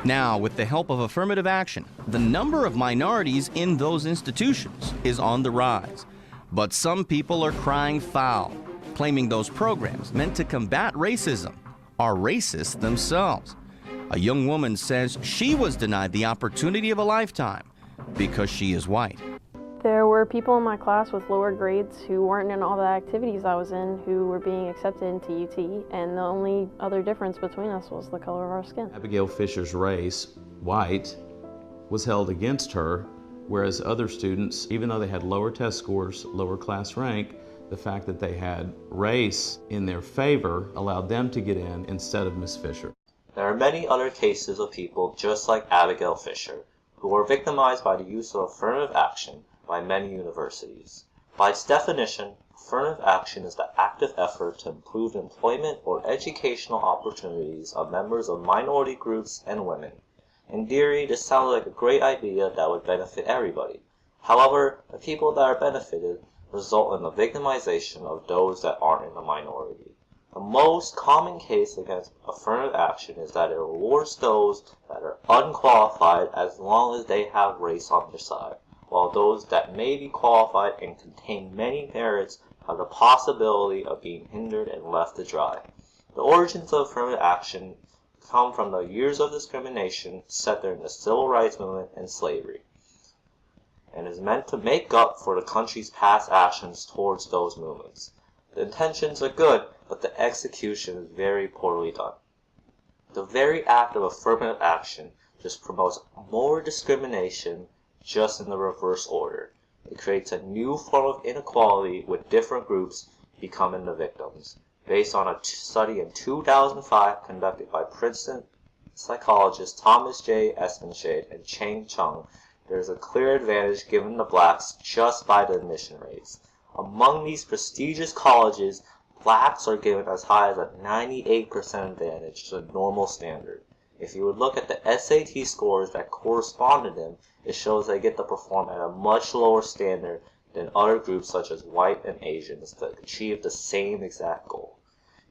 Now, with the help of affirmative action, the number of minorities in those institutions is on the rise. But some people are crying foul, claiming those programs meant to combat racism are racist themselves. A young woman says she was denied the opportunity of a lifetime because she is white. There were people in my class with lower grades who weren't in all the activities I was in who were being accepted into UT, and the only other difference between us was the color of our skin. Abigail Fisher's race, white, was held against her, whereas other students, even though they had lower test scores, lower class rank, the fact that they had race in their favor allowed them to get in instead of Miss Fisher. There are many other cases of people just like Abigail Fisher who were victimized by the use of affirmative action by many universities. By its definition, affirmative action is the active effort to improve the employment or educational opportunities of members of minority groups and women. In theory, this sounded like a great idea that would benefit everybody. However, the people that are benefited result in the victimization of those that aren't in the minority. The most common case against affirmative action is that it rewards those that are unqualified as long as they have race on their side, while those that may be qualified and contain many merits have the possibility of being hindered and left to dry. The origins of affirmative action come from the years of discrimination set during the civil rights movement and slavery, and is meant to make up for the country's past actions towards those movements. The intentions are good, but the execution is very poorly done. The very act of affirmative action just promotes more discrimination, just in the reverse order. It creates a new form of inequality with different groups becoming the victims. Based on a study in 2005 conducted by Princeton psychologists Thomas J. Espenshade and Chang Chung, there is a clear advantage given to blacks just by the admission rates. Among these prestigious colleges, blacks are given as high as a 98% advantage to the normal standard. If you would look at the SAT scores that correspond to them, it shows they get to perform at a much lower standard than other groups such as white and Asians that achieve the same exact goal.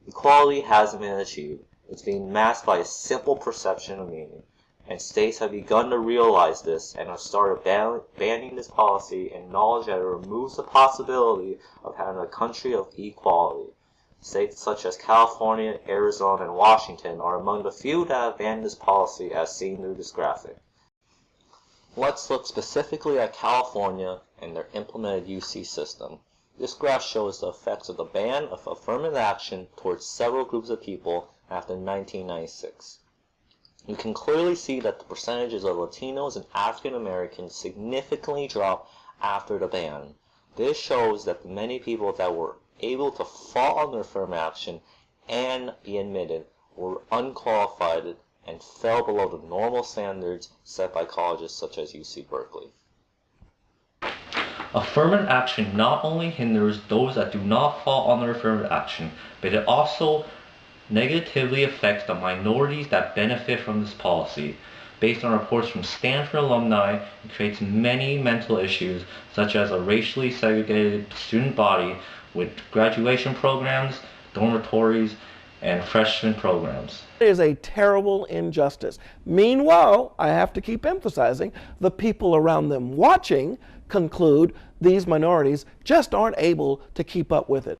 Equality hasn't been achieved. It's being masked by a simple perception of meaning, and states have begun to realize this and have started banning this policy in knowledge that it removes the possibility of having a country of equality. States such as California, Arizona, and Washington are among the few that have banned this policy as seen through this graphic. Let's look specifically at California and their implemented UC system. This graph shows the effects of the ban of affirmative action towards several groups of people after 1996. You can clearly see that the percentages of Latinos and African Americans significantly dropped after the ban. This shows that the many people that were able to fall under affirmative action and be admitted were unqualified and fell below the normal standards set by colleges such as UC Berkeley. Affirmative action not only hinders those that do not fall under affirmative action, but it also negatively affects the minorities that benefit from this policy. Based on reports from Stanford alumni, it creates many mental issues, such as a racially segregated student body with graduation programs, dormitories, and freshman programs. It is a terrible injustice. Meanwhile, I have to keep emphasizing, the people around them watching conclude these minorities just aren't able to keep up with it.